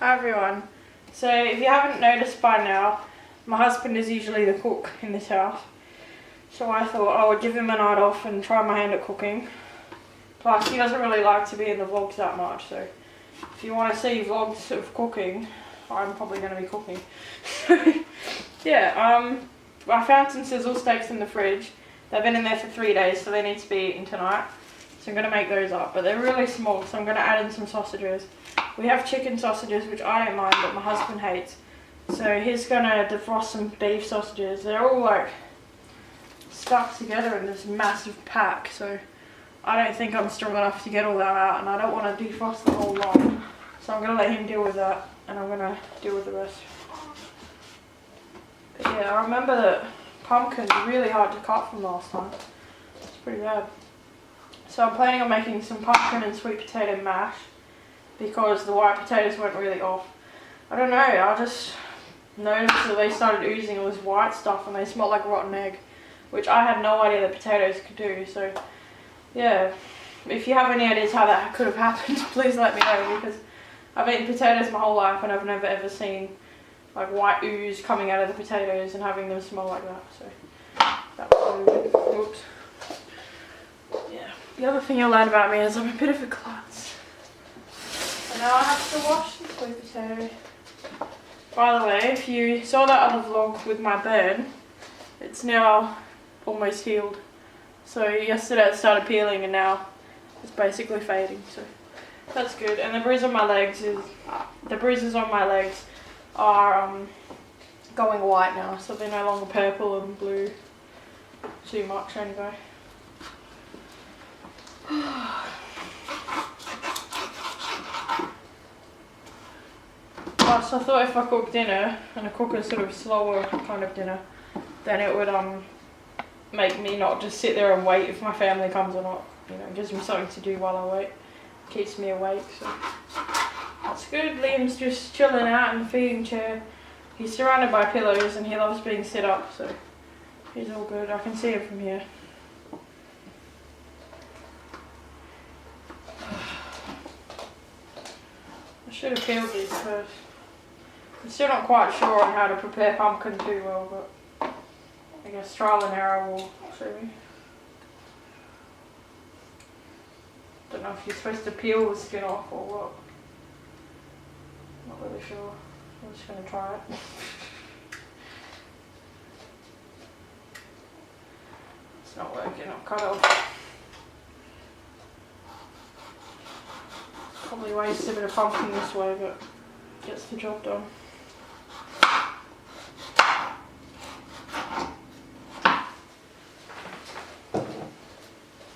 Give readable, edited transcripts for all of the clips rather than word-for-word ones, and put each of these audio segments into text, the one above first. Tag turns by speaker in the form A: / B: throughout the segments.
A: Hi everyone. So if you haven't noticed by now, my husband is usually the cook in this house. So I thought I would give him a night off and try my hand at cooking. Plus he doesn't really like to be in the vlogs that much, so if you want to see vlogs of cooking, I'm probably going to be cooking. Yeah, I found some sizzle steaks in the fridge. They've been in there for 3 days, so they need to be eaten tonight. So I'm going to make those up, but they're really small, so I'm going to add in some sausages. We have chicken sausages, which I don't mind, but my husband hates. So he's going to defrost some beef sausages. They're all like stuck together in this massive pack, so I don't think I'm strong enough to get all that out, and I don't want to defrost the whole lot. So I'm going to let him deal with that, and I'm going to deal with the rest. But yeah, I remember that pumpkin's really hard to cut from last time. It's pretty bad. So I'm planning on making some pumpkin and sweet potato mash because the white potatoes went really off. I don't know, I just noticed that they started oozing all this white stuff and they smelled like rotten egg, which I had no idea that potatoes could do. So yeah, if you have any ideas how that could have happened, please let me know, because I've eaten potatoes my whole life and I've never ever seen like white ooze coming out of the potatoes and having them smell like that. So that was really weird. Whoops. Yeah. The other thing you'll learn about me is I'm a bit of a klutz. And now I have to wash the sweet potato. By the way, if you saw that other vlog with my burn, it's now almost healed. So yesterday it started peeling and now it's basically fading. So that's good. And the bruises on my legs are going white now, so they're no longer purple and blue too much anyway. Plus I thought if I cook dinner, and I cook a sort of slower kind of dinner, then it would make me not just sit there and wait if my family comes or not. You know, it gives me something to do while I wait. Keeps me awake, so that's good. Liam's just chilling out in the feeding chair. He's surrounded by pillows and he loves being sit up, so he's all good. I can see him from here. I should have peeled these first. I'm still not quite sure on how to prepare pumpkin too well, but I guess trial and error will show me. Don't know if you're supposed to peel the skin off or what. Not really sure. I'm just going to try it. It's not working, I'll cut it off. Probably waste a bit of pumpkin this way, but gets the job done.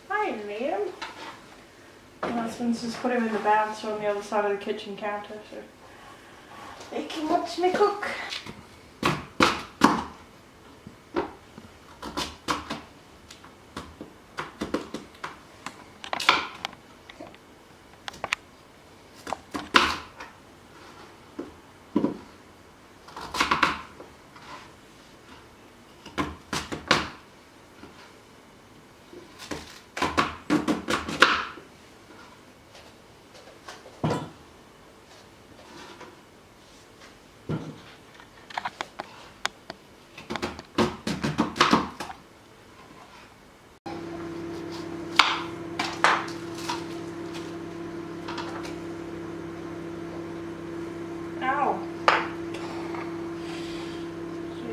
A: Hi Liam. My husband's just put him in the bouncer on the other side of the kitchen counter, so they can watch me cook.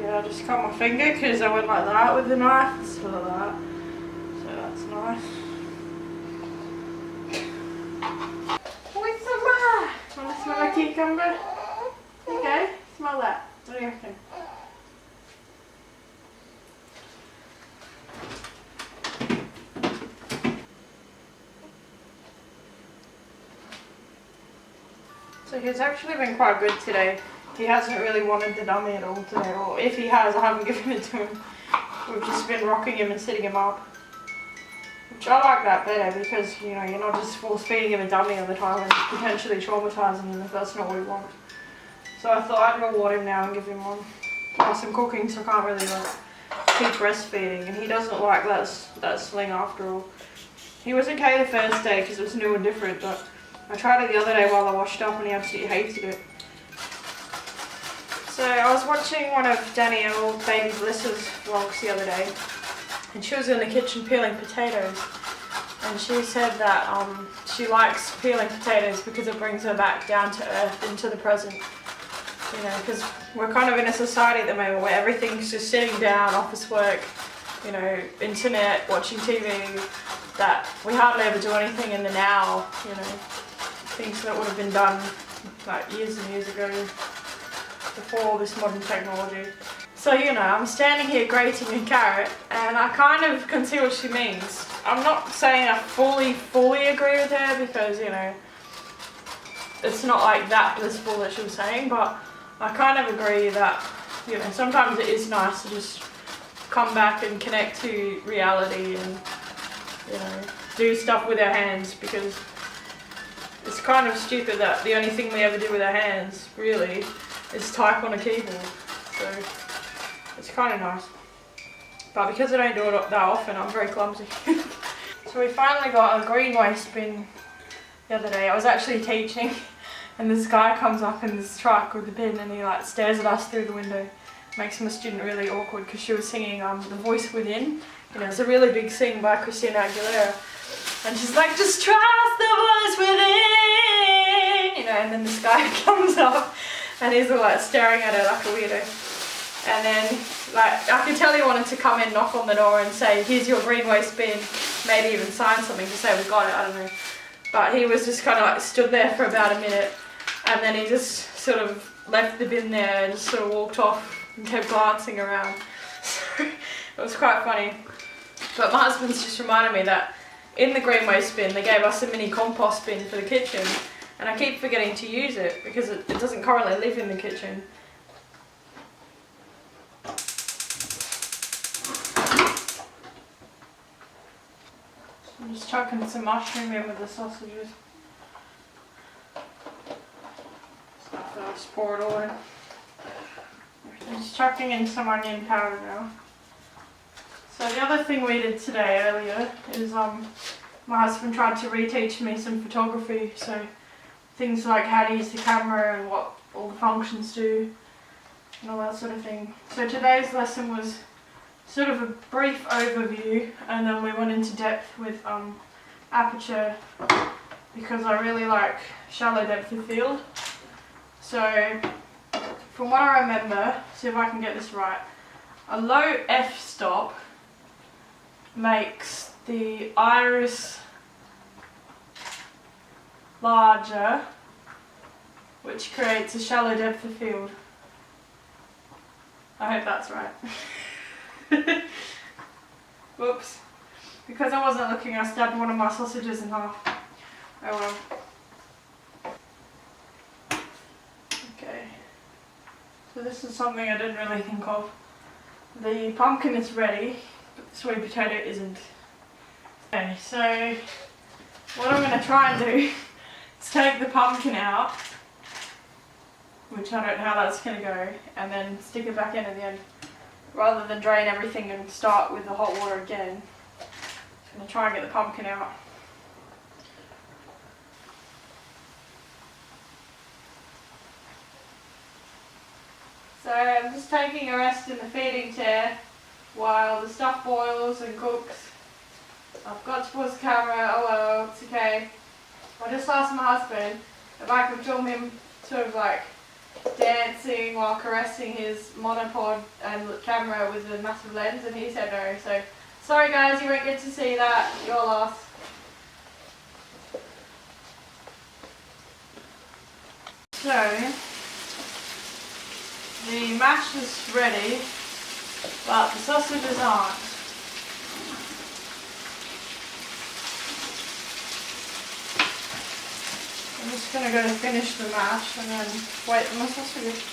A: I just cut my finger because I went like that with the knife instead of that. So that's nice. What's the matter? Want to smell a cucumber? Okay, smell that. What do you reckon? So he's actually been quite good today. He hasn't really wanted the dummy at all today, or if he has, I haven't given it to him. We've just been rocking him and sitting him up. Which I like that better because, you know, you're not just force feeding him a dummy all the time and potentially traumatising him if that's not what we want. So I thought I'd reward him now and give him one. Plus I'm cooking, so I can't really like keep breastfeeding, and he doesn't like that sling after all. He was okay the first day because it was new and different, but I tried it the other day while I washed up and he absolutely hated it. So I was watching one of Danielle, baby Bliss's vlogs the other day, and she was in the kitchen peeling potatoes, and she said that she likes peeling potatoes because it brings her back down to earth, into the present. You know, because we're kind of in a society at the moment where everything's just sitting down, office work, you know, internet, watching TV, that we hardly ever do anything in the now, you know, things that would have been done like years and years ago before all this modern technology. So, you know, I'm standing here grating a carrot and I kind of can see what she means. I'm not saying I fully agree with her because, you know, it's not like that blissful that she was saying, but I kind of agree that, you know, sometimes it is nice to just come back and connect to reality and, you know, do stuff with our hands, because it's kind of stupid that the only thing we ever do with our hands, really, is type on a keyboard. So it's kind of nice. But because I don't do it that often, I'm very clumsy. So we finally got a green waste bin the other day. I was actually teaching, and this guy comes up in this truck with the bin and he like stares at us through the window. Makes my student really awkward because she was singing The Voice Within. You know, it's a really big sing by Christina Aguilera. And she's like, just trust the voice within! You know, and then this guy comes up and he's all like staring at her like a weirdo. And then, like, I could tell he wanted to come in, knock on the door and say, here's your green waste bin. Maybe even sign something to say we got it, I don't know. But he was just kind of like stood there for about a minute. And then he just sort of left the bin there and just sort of walked off and kept glancing around. So it was quite funny. But my husband's just reminded me that in the green waste bin they gave us a mini compost bin for the kitchen, and I keep forgetting to use it because it doesn't currently live in the kitchen. So I'm just chucking some mushroom in with the sausages. So I'll just pour it all in. I'm just chucking in some onion powder now. So the other thing we did today earlier is my husband tried to reteach me some photography, so things like how to use the camera and what all the functions do and all that sort of thing. So today's lesson was sort of a brief overview, and then we went into depth with aperture because I really like shallow depth of field. So from what I remember, see if I can get this right, a low f-stop makes the iris larger, which creates a shallow depth of field. I hope that's right. Whoops. Because I wasn't looking, I stabbed one of my sausages in half. Oh well. Okay. So this is something I didn't really think of. The pumpkin is ready, but the sweet potato isn't. Okay, so what I'm going to try and do is take the pumpkin out, which I don't know how that's going to go, and then stick it back in at the end, rather than drain everything and start with the hot water again. I'm going to try and get the pumpkin out. So I'm just taking a rest in the feeding chair while the stuff boils and cooks. I've got to pause the camera, oh well, it's okay. I just asked my husband if I could film him sort of like dancing while caressing his monopod and camera with a massive lens, and he said no. So sorry guys, you won't get to see that, your loss. So the mash is ready, but the sausages aren't. I'm just going to go finish the mash and then wait for my sausages.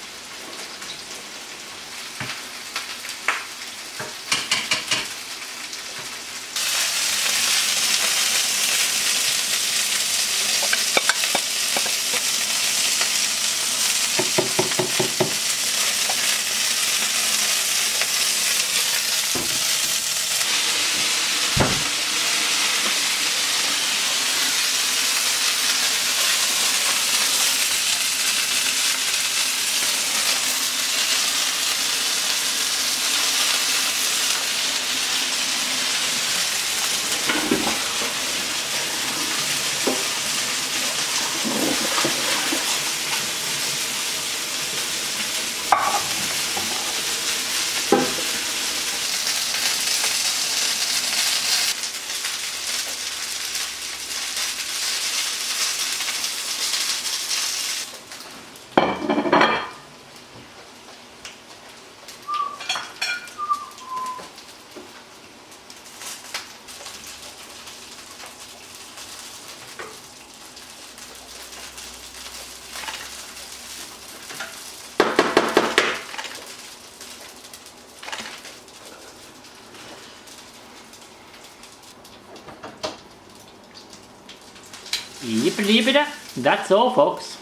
B: Yippee-yippee-da. That's all, folks.